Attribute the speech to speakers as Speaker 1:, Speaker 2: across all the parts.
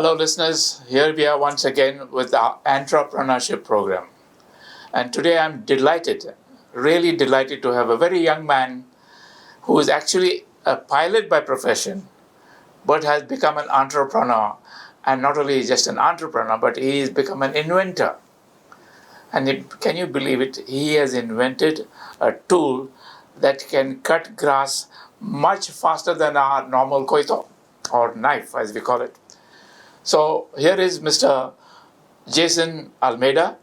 Speaker 1: Hello listeners, here we are once again with our Entrepreneurship program. And today I'm delighted, really delighted to have a very young man who is actually a pilot by profession, but has become an entrepreneur. And not only just an entrepreneur, but he has become an inventor. And can you believe it? He has invented a tool that can cut grass much faster than our normal koito or knife, as we call it. So here is Mr. Jason Almeida.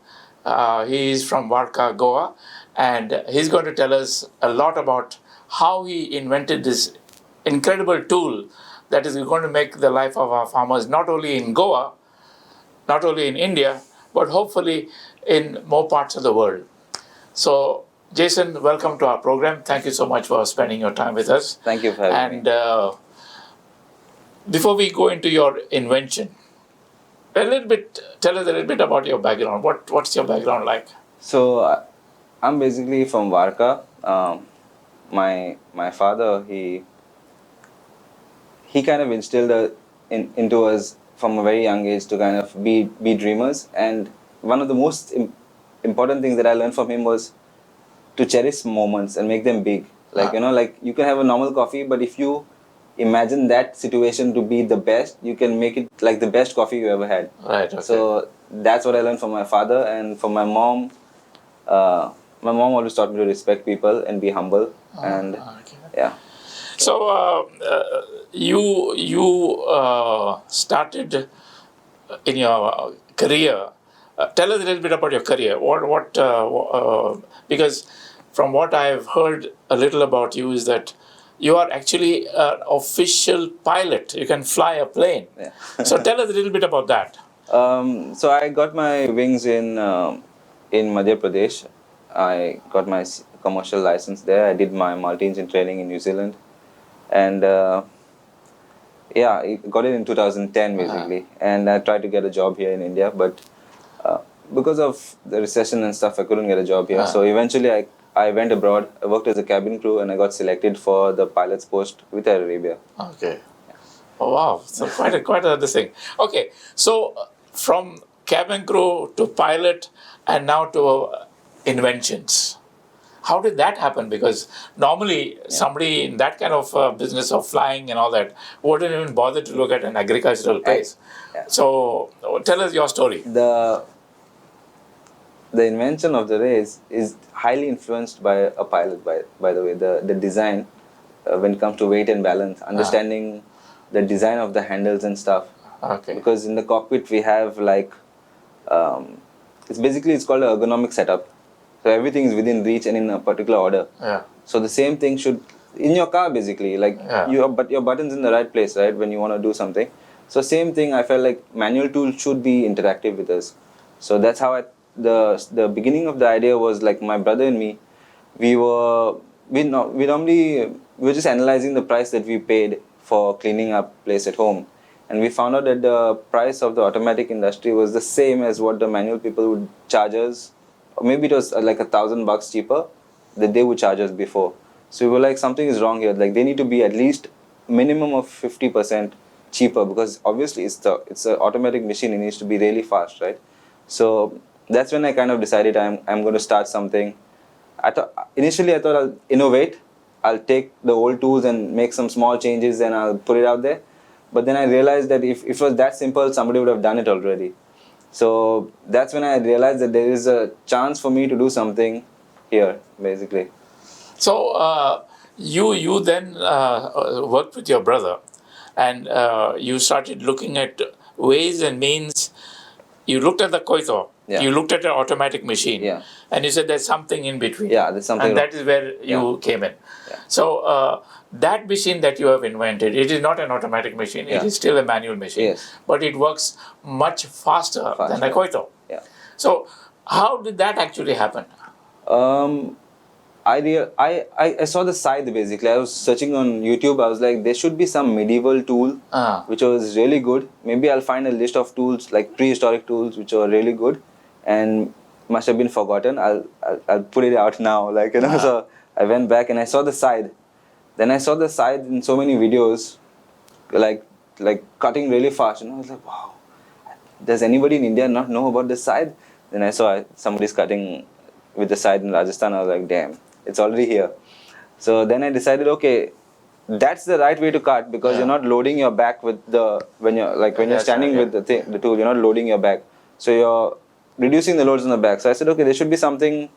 Speaker 1: He is from Varka, Goa, and he's going to tell us a lot about how he invented this incredible tool that is going to make the life of our farmers not only in Goa, not only in India, but hopefully in more parts of the world. So, Jason, welcome to our program. Thank you so much for spending your time with us.
Speaker 2: Thank you for having me.
Speaker 1: And before we go into your invention, tell us a little bit about your background. What's your background like?
Speaker 2: So, I'm basically from Varka. My father, he kind of instilled into us from a very young age to kind of be dreamers. And one of the most important things that I learned from him was to cherish moments and make them big. Like, like you can have a normal coffee, but if you imagine that situation to be the best, you can make it like the best coffee you ever had.
Speaker 1: Right. Okay.
Speaker 2: So that's what I learned from my father. And from my mom, always taught me to respect people and be humble. Okay. Yeah.
Speaker 1: So you started in your career. Tell us a little bit about your career. Because from what I've heard a little about you is that you are actually an official pilot. You can fly a plane.
Speaker 2: Yeah.
Speaker 1: So tell us a little bit about that.
Speaker 2: So I got my wings in Madhya Pradesh. I got my commercial license there. I did my multi-engine training in New Zealand. And I got it in 2010 basically. And I tried to get a job here in India, but because of the recession and stuff, I couldn't get a job here. So eventually I went abroad. I worked as a cabin crew and I got selected for the pilot's post with Air Arabia.
Speaker 1: Okay. Oh, wow. So quite a thing. Okay. So from cabin crew to pilot and now to inventions. How did that happen? Because normally somebody in that kind of business of flying and all that wouldn't even bother to look at an agricultural place. So tell us your story.
Speaker 2: The invention of the race is highly influenced by a pilot, by the way. The design, when it comes to weight and balance, understanding the design of the handles and stuff.
Speaker 1: Okay.
Speaker 2: Because in the cockpit we have like, it's called an ergonomic setup. So everything is within reach and in a particular order.
Speaker 1: Yeah.
Speaker 2: So the same thing should, in your car basically, like your button's in the right place, right, when you want to do something. So same thing, I felt like manual tools should be interactive with us. So that's how the beginning of the idea was like my brother and me, we were just analyzing the price that we paid for cleaning up place at home. And we found out that the price of the automatic industry was the same as what the manual people would charge us. Or maybe it was like $1,000 cheaper that they would charge us before. So we were like, something is wrong here. Like they need to be at least minimum of 50% cheaper, because obviously it's an automatic machine. It needs to be really fast, right? So that's when I kind of decided I'm going to start something. Initially I thought I'll innovate. I'll take the old tools and make some small changes and I'll put it out there. But then I realized that if it was that simple, somebody would have done it already. So that's when I realized that there is a chance for me to do something here, basically.
Speaker 1: So you then worked with your brother, and you started looking at ways and means. You looked at the koito.
Speaker 2: Yeah.
Speaker 1: You looked at an automatic machine.
Speaker 2: Yeah.
Speaker 1: And you said there's something in between.
Speaker 2: Yeah, there's something.
Speaker 1: And that is where you came in.
Speaker 2: Yeah.
Speaker 1: So that machine that you have invented, it is not an automatic machine. It is still a manual machine.
Speaker 2: Yes.
Speaker 1: But it works much faster than a koito.
Speaker 2: Yeah.
Speaker 1: So how did that actually happen?
Speaker 2: I saw the scythe basically. I was searching on YouTube. I was like, there should be some medieval tool which was really good. Maybe I'll find a list of tools, like prehistoric tools, which are really good and must have been forgotten. I'll put it out now. Like, so I went back and I saw the scythe. Then I saw the scythe in so many videos, like cutting really fast. And I was like, wow, does anybody in India not know about this scythe? Then I saw somebody's cutting with the scythe in Rajasthan. I was like, damn, it's already here. So then I decided, okay, that's the right way to cut, because
Speaker 1: Yeah.
Speaker 2: you're not loading your back with when you're
Speaker 1: Yes,
Speaker 2: standing
Speaker 1: yeah.
Speaker 2: with the tool, you're not loading your back. So you're reducing the loads on the back. So I said, okay, there should be something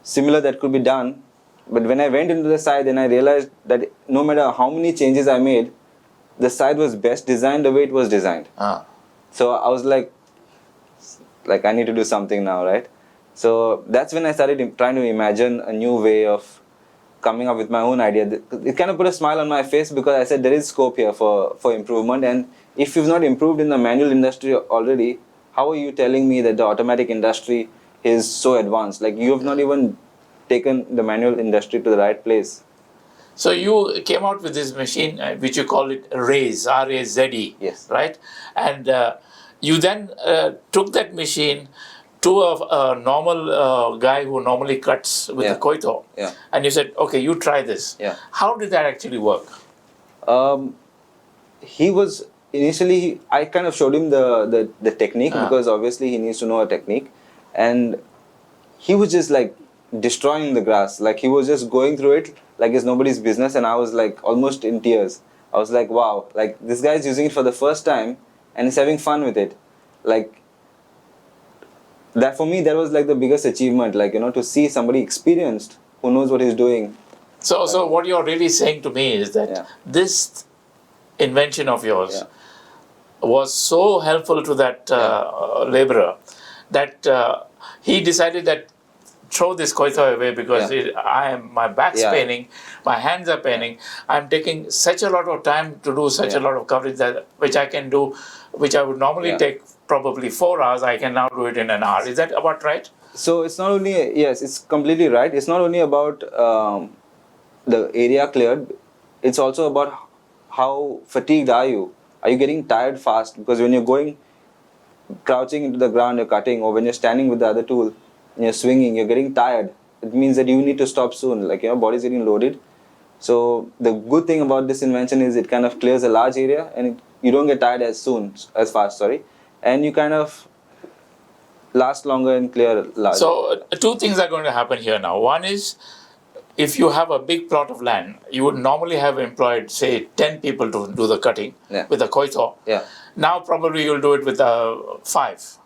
Speaker 2: similar that could be done. But when I went into the scythe, then I realized that no matter how many changes I made, the scythe was best designed the way it was designed.
Speaker 1: Ah.
Speaker 2: So I was like I need to do something now, right? So that's when I started trying to imagine a new way of coming up with my own idea. It kind of put a smile on my face, because I said there is scope here for improvement. And if you've not improved in the manual industry already, how are you telling me that the automatic industry is so advanced? Like, you have not even taken the manual industry to the right place.
Speaker 1: So you came out with this machine, which you call it RAZE, R-A-Z-E,
Speaker 2: Yes.
Speaker 1: right? And you then took that machine to a normal guy who normally cuts with
Speaker 2: Yeah.
Speaker 1: the koito,
Speaker 2: Yeah.
Speaker 1: and you said, okay, you try this.
Speaker 2: Yeah.
Speaker 1: How did that actually work?
Speaker 2: He was initially, I kind of showed him the technique,
Speaker 1: Ah.
Speaker 2: because obviously he needs to know a technique, and he was just like destroying the grass. Like, he was just going through it like it's nobody's business, and I was like almost in tears. I was like, wow, like this guy is using it for the first time and he's having fun with it. Like, that for me, that was like the biggest achievement, like, to see somebody experienced who knows what he's doing.
Speaker 1: So what you're really saying to me is that
Speaker 2: Yeah.
Speaker 1: this invention of yours
Speaker 2: Yeah.
Speaker 1: was so helpful to that laborer that he decided that throw this koito away, because
Speaker 2: Yeah.
Speaker 1: my back's
Speaker 2: Yeah.
Speaker 1: paining, my hands are paining. I'm taking such a lot of time to do such a
Speaker 2: Yeah.
Speaker 1: lot of coverage that which I can do, which I would normally
Speaker 2: Yeah.
Speaker 1: take probably 4 hours. I can now do it in an hour. Is that about right?
Speaker 2: So it's not only, yes, it's completely right. It's not only about the area cleared, it's also about how fatigued are you? Are you getting tired fast? Because when you're going, crouching into the ground, you're cutting, or when you're standing with the other tool and you're swinging, you're getting tired. It means that you need to stop soon, like your body's getting loaded. So the good thing about this invention is it kind of clears a large area, and you don't get tired as fast, and you kind of last longer and clear large.
Speaker 1: So two things are going to happen here now. One is, if you have a big plot of land, you would normally have employed, say, 10 people to do the cutting with a koito.
Speaker 2: Yeah.
Speaker 1: Now probably you'll do it with 5.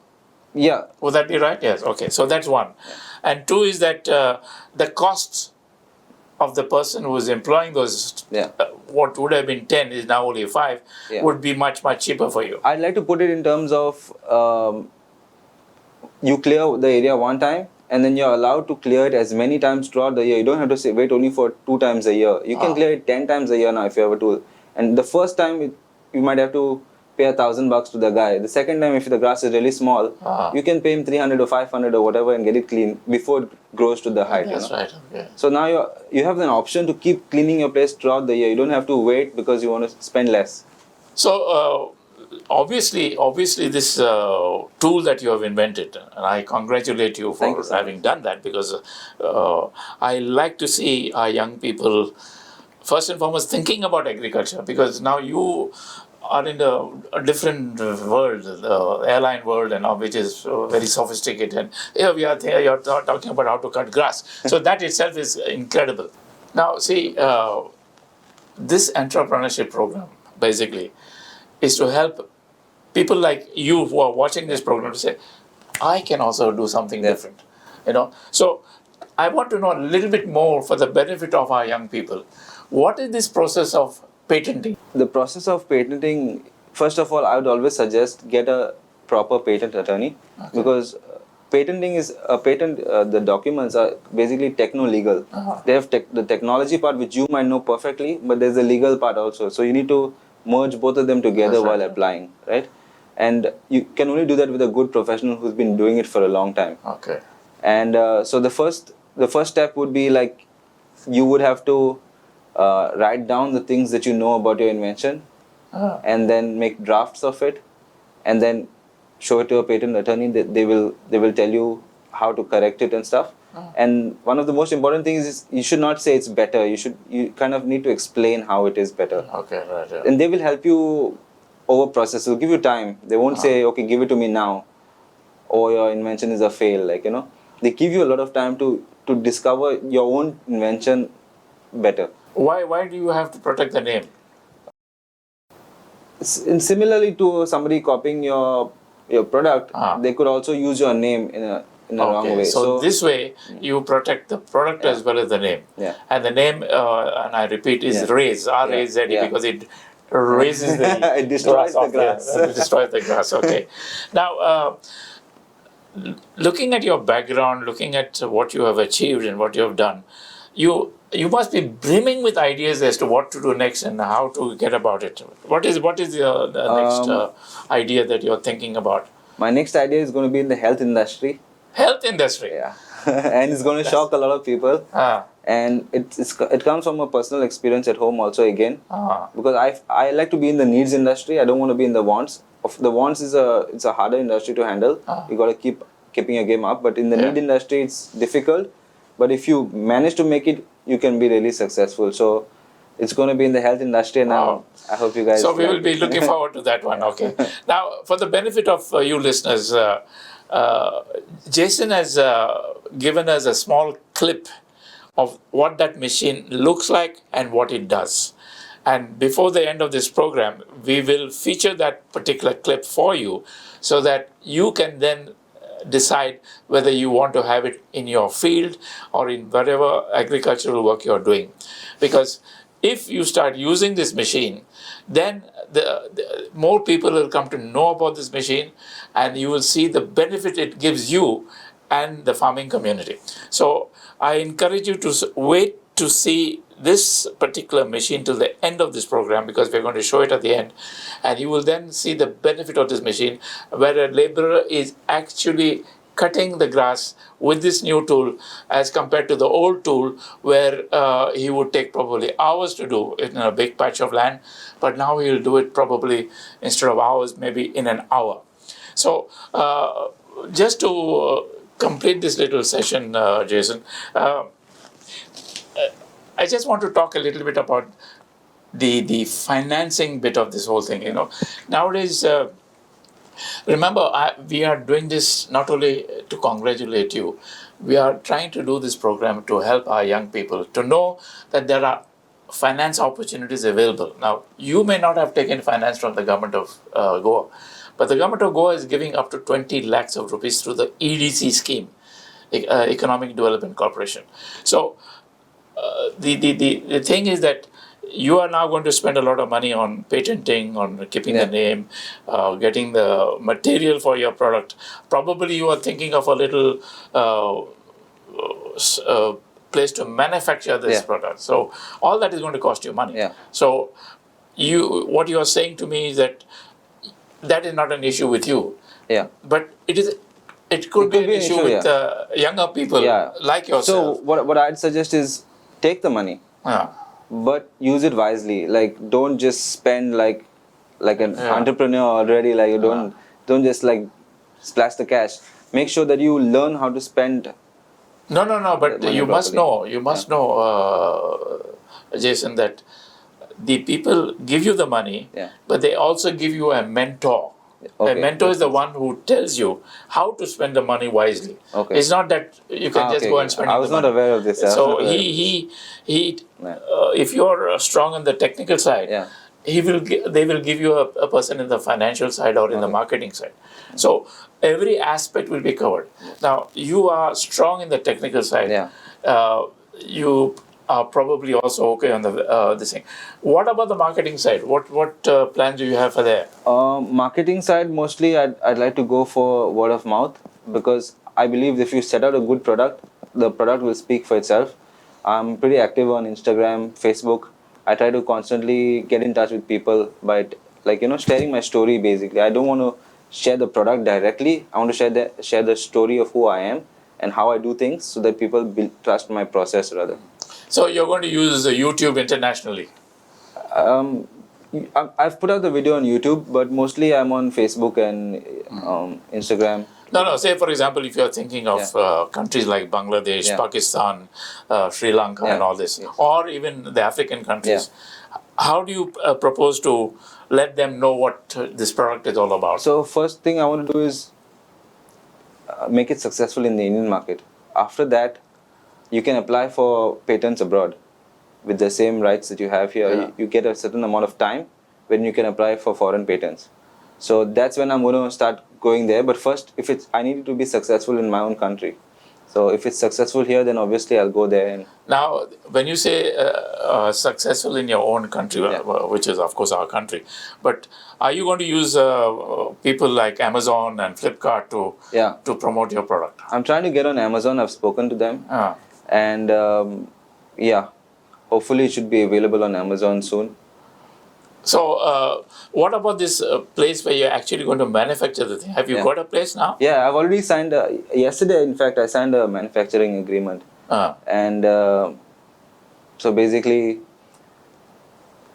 Speaker 2: Yeah.
Speaker 1: Would that be right? Yes. Okay. So that's one. And two is that the costs of the person who is employing those, what would have been 10 is now only 5, would be much, much cheaper for you.
Speaker 2: I'd like to put it in terms of you clear the area one time, and then you're allowed to clear it as many times throughout the year. You don't have to wait only for 2 times a year. You can clear it 10 times a year now if you have a tool. And the first time, you might have to pay $1,000 to the guy. The second time, if the grass is really small, you can pay him 300 or 500 or whatever and get it clean before it grows to the height.
Speaker 1: That's right. Okay.
Speaker 2: So now you have an option to keep cleaning your place throughout the year. You don't have to wait because you want to spend less.
Speaker 1: So obviously, this tool that you have invented, and I congratulate you for having done that, because I like to see our young people, first and foremost, thinking about agriculture, because now you are in a different world, the airline world, and which is very sophisticated. And here we are there, you're talking about how to cut grass. So that itself is incredible. Now, see, this entrepreneurship program, basically, is to help people like you who are watching this program to say, I can also do something different. So I want to know a little bit more for the benefit of our young people. What is this process of patenting?
Speaker 2: The process of patenting, first of all, I would always suggest get a proper patent attorney, because patenting is a patent. The documents are basically techno-legal. They have the technology part, which you might know perfectly, but there's the legal part also. So you need to merge both of them together while applying, right? And you can only do that with a good professional who's been doing it for a long time.
Speaker 1: Okay.
Speaker 2: And so the first step would be, like, you would have to write down the things that you know about your invention, and then make drafts of it, and then show it to a patent attorney. They will tell you how to correct it and stuff. And one of the most important things is you should not say it's better. You kind of need to explain how it is better.
Speaker 1: Okay, right. Yeah.
Speaker 2: And they will help you over process. They'll give you time. They won't say, okay, give it to me now, or your invention is a fail. Like, you know, they give you a lot of time to discover your own invention better.
Speaker 1: Why do you have to protect the name?
Speaker 2: And similarly to somebody copying your product, they could also use your name in a wrong way.
Speaker 1: So this way you protect the product as well as the name.
Speaker 2: Yeah.
Speaker 1: And the name, and I repeat, is raise, R-A-Z-E, because it raises the
Speaker 2: it destroys the
Speaker 1: grass.
Speaker 2: grass.
Speaker 1: It destroys the grass. Okay. Now, looking at your background, looking at what you have achieved and what you have done, you must be brimming with ideas as to what to do next and how to get about it. What is the next idea that you're thinking about?
Speaker 2: My next idea is going to be in the health industry.
Speaker 1: Health industry.
Speaker 2: Yeah. And it's going to shock a lot of people. And it comes from a personal experience at home also again. Because I like to be in the needs industry. I don't want to be in the wants. The wants is a harder industry to handle. You got to keeping your game up. But in the need industry, it's difficult. But if you manage to make it, you can be really successful. So it's going to be in the health industry, and I hope you guys.
Speaker 1: So we will be looking forward to that one. Okay. Now, for the benefit of you listeners, Jason has given us a small clip of what that machine looks like and what it does. And before the end of this program, we will feature that particular clip for you so that you can then decide whether you want to have it in your field or in whatever agricultural work you're doing. Because if you start using this machine, then the more people will come to know about this machine, and you will see the benefit it gives you and the farming community. So I encourage you to wait to see this particular machine till the end of this program, because we're going to show it at the end, and you will then see the benefit of this machine, where a laborer is actually cutting the grass with this new tool as compared to the old tool where he would take probably hours to do it in a big patch of land, but now he'll do it probably instead of hours, maybe in an hour. So just to complete this little session, Jason, I just want to talk a little bit about the financing bit of this whole thing. You know, nowadays, remember, we are doing this not only to congratulate you. We are trying to do this program to help our young people to know that there are finance opportunities available. Now, you may not have taken finance from the government of Goa, but the government of Goa is giving up to 20 lakhs of rupees through the EDC scheme, Economic Development Corporation. So the thing is that you are now going to spend a lot of money on patenting, on keeping the name, getting the material for your product. Probably you are thinking of a little place to manufacture this product. So all that is going to cost you money. So what you are saying to me is that is not an issue with you. But it could be an issue with younger people like yourself.
Speaker 2: So what I'd suggest is take the money. But use it wisely. Like, don't just spend like an entrepreneur already. Like, you don't just like splash the cash. Make sure that you learn how to spend.
Speaker 1: No. But you must know. You must know, Jason, that the people give you the money, but they also give you a mentor. A mentor is the one who tells you how to spend the money wisely. It's not that you can just go and spend it.
Speaker 2: I was not aware of this.
Speaker 1: So if you're strong on the technical side, they will give you a person in the financial side or in the marketing side. So every aspect will be covered. Now, you are strong in the technical side. You are probably also okay on the this thing. What about the marketing side? What plans do you have for there?
Speaker 2: Marketing side, mostly I'd like to go for word of mouth, because I believe if you set out a good product, the product will speak for itself. I'm pretty active on Instagram, Facebook. I try to constantly get in touch with people by sharing my story. Basically, I don't want to share the product directly. I want to share the story of who I am and how I do things, so that people trust my process rather.
Speaker 1: So you're going to use YouTube internationally?
Speaker 2: I've put out the video on YouTube, but mostly I'm on Facebook and Instagram.
Speaker 1: No. Say, for example, if you're thinking of countries like Bangladesh, Pakistan, Sri Lanka and all this, or even the African countries, how do you propose to let them know what this product is all about?
Speaker 2: So first thing I want to do is make it successful in the Indian market. After that, you can apply for patents abroad with the same rights that you have here.
Speaker 1: Yeah.
Speaker 2: You get a certain amount of time when you can apply for foreign patents. So that's when I'm going to start going there. But first, I need it to be successful in my own country. So if it's successful here, then obviously I'll go there. And
Speaker 1: Now, when you say successful in your own country, which is of course our country, but are you going to use people like Amazon and Flipkart to promote your product?
Speaker 2: I'm trying to get on Amazon. I've spoken to them, and hopefully it should be available on Amazon soon.
Speaker 1: So, what about this place where you're actually going to manufacture the thing? Have you got a place now?
Speaker 2: Yeah, I've already signed. Yesterday, in fact, I signed a manufacturing agreement. And so basically,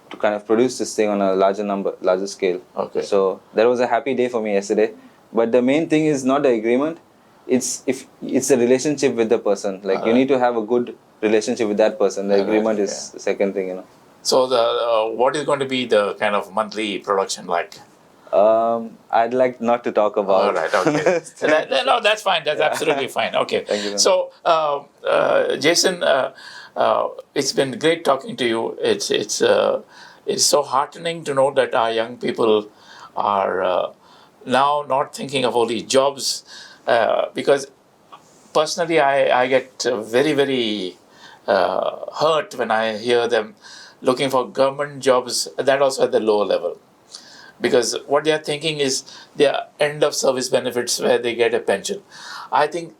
Speaker 2: to kind of produce this thing on a larger scale.
Speaker 1: Okay.
Speaker 2: So that was a happy day for me yesterday. But the main thing is not the agreement. It's a relationship with the person. Like you need to have a good relationship with that person. The agreement is the second thing, you know.
Speaker 1: So what is going to be the kind of monthly production like?
Speaker 2: I'd like not to talk about.
Speaker 1: All right, okay. No, that's fine. That's absolutely fine. Okay.
Speaker 2: Thank you.
Speaker 1: So, Jason, it's been great talking to you. It's so heartening to know that our young people are now not thinking of only jobs, because personally, I get very, very hurt when I hear them looking for government jobs, that also at the lower level. Because what they are thinking is their end of service benefits where they get a pension. I think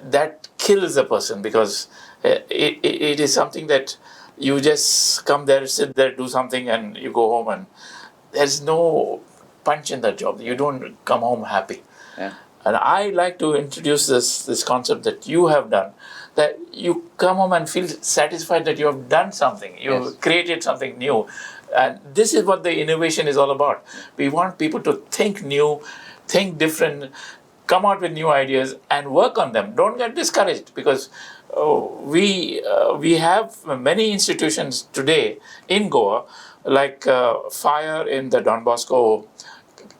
Speaker 1: that kills a person, because it is something that you just come there, sit there, do something, and you go home, and there's no punch in that job. You don't come home happy.
Speaker 2: Yeah.
Speaker 1: And I like to introduce this concept that you have done, that you come home and feel satisfied that you have done something, you created something new. And this is what the innovation is all about. We want people to think new, think different, come out with new ideas and work on them. Don't get discouraged, because we have many institutions today in Goa, like FIRE in the Don Bosco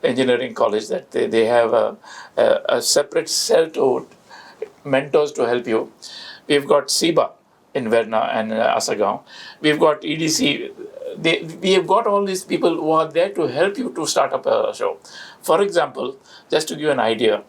Speaker 1: Engineering College, that they have a separate cell to mentors to help you. We've got SIBA in Verna and Asagaon. We've got EDC. We have got all these people who are there to help you to start up a show. For example, just to give you an idea,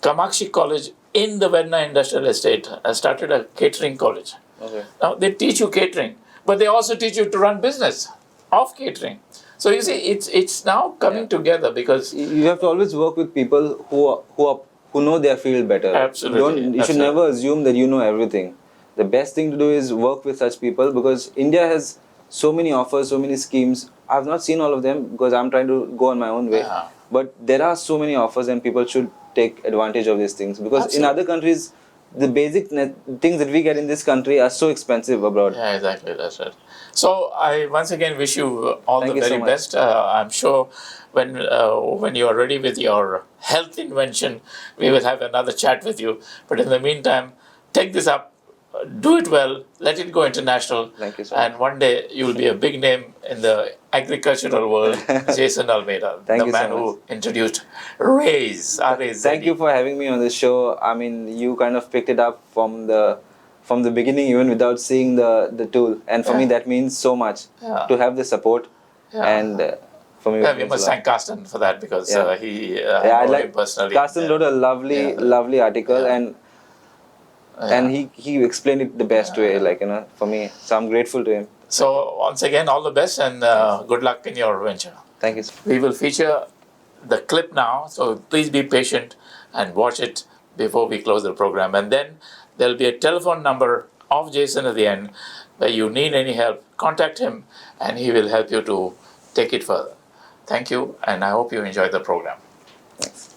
Speaker 1: Kamakshi College in the Verna Industrial Estate has started a catering college.
Speaker 2: Okay.
Speaker 1: Now, they teach you catering, but they also teach you to run business of catering. So you see, it's now coming together, because
Speaker 2: you have to always work with people who know their field better.
Speaker 1: Absolutely.
Speaker 2: You should never assume that you know everything. The best thing to do is work with such people, because India has so many offers, so many schemes. I've not seen all of them because I'm trying to go on my own way. But there are so many offers, and people should take advantage of these things, because in other countries, the basic things that we get in this country are so expensive abroad.
Speaker 1: Yeah, exactly. That's right. So I once again wish you all the very best. I'm sure when you are ready with your health invention, we will have another chat with you. But in the meantime, take this up, do it well, let it go international.
Speaker 2: Thank you so
Speaker 1: much. And one day you will be a big name in the agricultural world, Jason Almeida, the man who introduced Raise.
Speaker 2: Thank you for having me on this show. I mean, you kind of picked it up from the beginning, even without seeing the tool. And for me, that means so much to have the support. And for me,
Speaker 1: we must thank Carsten for that, because he
Speaker 2: I
Speaker 1: know him personally.
Speaker 2: Carsten wrote a lovely article, and he explained it the best way, for me. So I'm grateful to him.
Speaker 1: So once again, all the best, and good luck in your venture.
Speaker 2: Thank you.
Speaker 1: We will feature the clip now, so please be patient and watch it before we close the program. And then there'll be a telephone number of Jason at the end, where you need any help, contact him, and he will help you to take it further. Thank you, and I hope you enjoyed the program.
Speaker 2: Thanks.